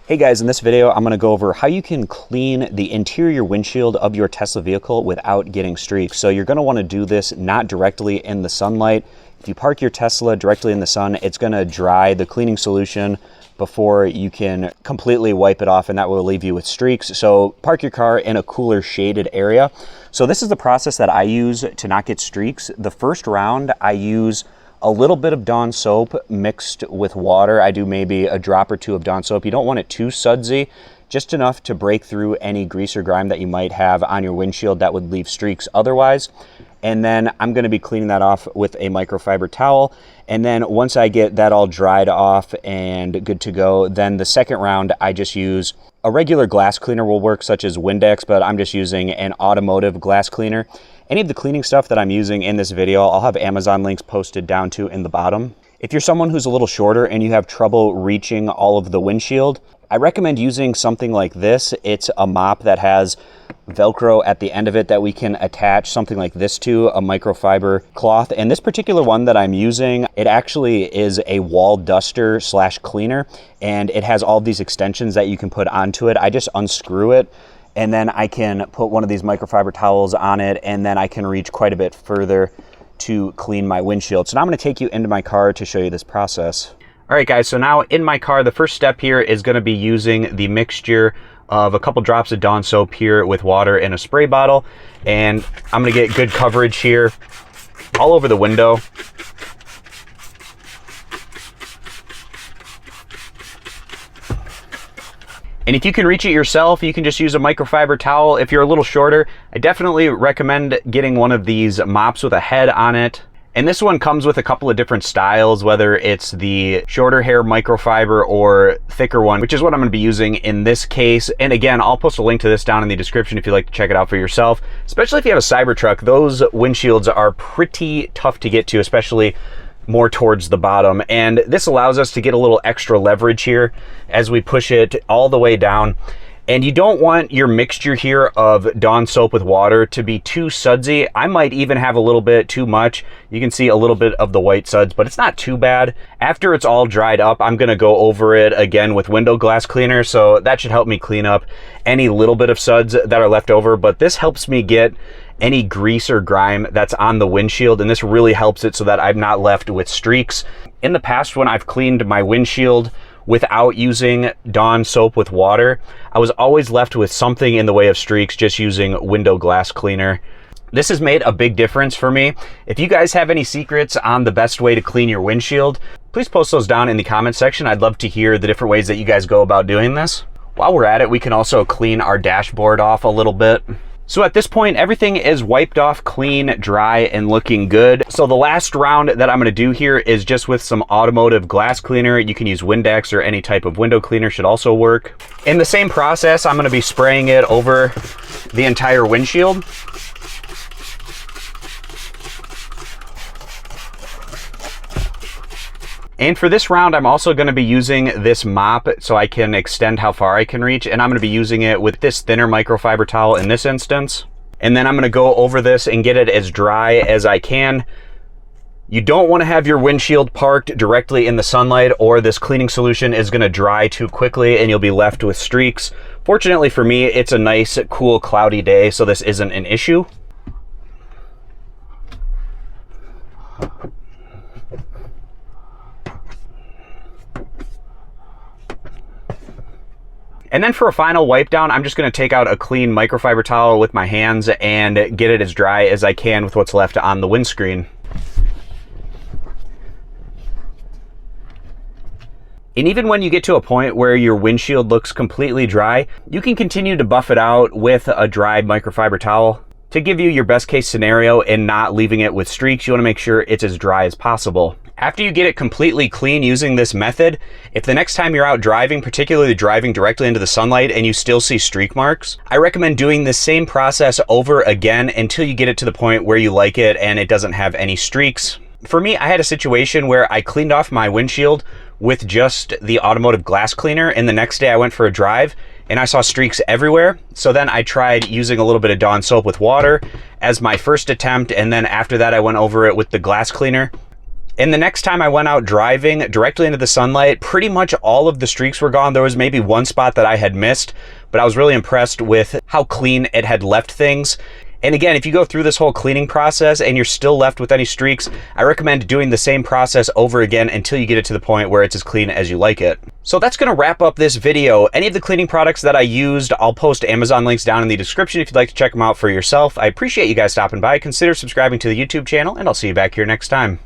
Hey guys, in this video, I'm gonna go over how you can clean the interior windshield of your Tesla vehicle without getting streaks. So you're gonna wanna do this not directly in the sunlight. If you park your Tesla directly in the sun, it's gonna dry the cleaning solution before you can completely wipe it off, and that will leave you with streaks. So park your car in a cooler shaded area. So this is the process that I use to not get streaks. The first round, I use a little bit of Dawn soap mixed with water. I do maybe a drop or two of Dawn soap. You don't want it too sudsy, just enough to break through any grease or grime that you might have on your windshield that would leave streaks otherwise. And then I'm gonna be cleaning that off with a microfiber towel. And then once I get that all dried off and good to go, then the second round, I just use a regular glass cleaner will work, such as Windex, but I'm just using an automotive glass cleaner. Any of the cleaning stuff that I'm using in this video, I'll have Amazon links posted down to in the bottom. If you're someone who's a little shorter and you have trouble reaching all of the windshield, I recommend using something like this. It's a mop that has Velcro at the end of it that we can attach something like this to, a microfiber cloth. And this particular one that I'm using, it actually is a wall duster / cleaner, and it has all these extensions that you can put onto it. I just unscrew it, and then I can put one of these microfiber towels on it, and then I can reach quite a bit further to clean my windshield. So now I'm gonna take you into my car to show you this process. All right guys, so now in my car, the first step here is gonna be using the mixture of a couple drops of Dawn soap here with water in a spray bottle. And I'm gonna get good coverage here all over the window. And if you can reach it yourself, you can just use a microfiber towel. If you're a little shorter, I definitely recommend getting one of these mops with a head on it. And this one comes with a couple of different styles, whether it's the shorter hair microfiber or thicker one, which is what I'm gonna be using in this case. And again, I'll post a link to this down in the description if you'd like to check it out for yourself. Especially if you have a Cybertruck, those windshields are pretty tough to get to, especially more towards the bottom. And this allows us to get a little extra leverage here as we push it all the way down. And you don't want your mixture here of Dawn soap with water to be too sudsy. I might even have a little bit too much. You can see a little bit of the white suds, but it's not too bad. After it's all dried up, I'm gonna go over it again with window glass cleaner, so that should help me clean up any little bit of suds that are left over. But this helps me get any grease or grime that's on the windshield, and this really helps it so that I'm not left with streaks. In the past, when I've cleaned my windshield without using Dawn soap with water, I was always left with something in the way of streaks just using window glass cleaner. This has made a big difference for me. If you guys have any secrets on the best way to clean your windshield, please post those down in the comment section. I'd love to hear the different ways that you guys go about doing this. While we're at it, we can also clean our dashboard off a little bit. So at this point, everything is wiped off clean, dry, and looking good. So the last round that I'm gonna do here is just with some automotive glass cleaner. You can use Windex or any type of window cleaner should also work. In the same process, I'm gonna be spraying it over the entire windshield. And for this round, I'm also gonna be using this mop so I can extend how far I can reach, and I'm gonna be using it with this thinner microfiber towel in this instance. And then I'm gonna go over this and get it as dry as I can. You don't wanna have your windshield parked directly in the sunlight, or this cleaning solution is gonna dry too quickly and you'll be left with streaks. Fortunately for me, it's a nice, cool, cloudy day, so this isn't an issue. And then for a final wipe down, I'm just gonna take out a clean microfiber towel with my hands and get it as dry as I can with what's left on the windscreen. And even when you get to a point where your windshield looks completely dry, you can continue to buff it out with a dry microfiber towel. To give you your best case scenario and not leaving it with streaks, you wanna make sure it's as dry as possible. After you get it completely clean using this method, if the next time you're out driving, particularly driving directly into the sunlight, and you still see streak marks, I recommend doing this same process over again until you get it to the point where you like it and it doesn't have any streaks. For me, I had a situation where I cleaned off my windshield with just the automotive glass cleaner, and the next day I went for a drive and I saw streaks everywhere. So then I tried using a little bit of Dawn soap with water as my first attempt, and then after that I went over it with the glass cleaner. And the next time I went out driving directly into the sunlight, pretty much all of the streaks were gone. There was maybe one spot that I had missed, but I was really impressed with how clean it had left things. And again, if you go through this whole cleaning process and you're still left with any streaks, I recommend doing the same process over again until you get it to the point where it's as clean as you like it. So that's going to wrap up this video. Any of the cleaning products that I used, I'll post Amazon links down in the description if you'd like to check them out for yourself. I appreciate you guys stopping by. Consider subscribing to the YouTube channel, and I'll see you back here next time.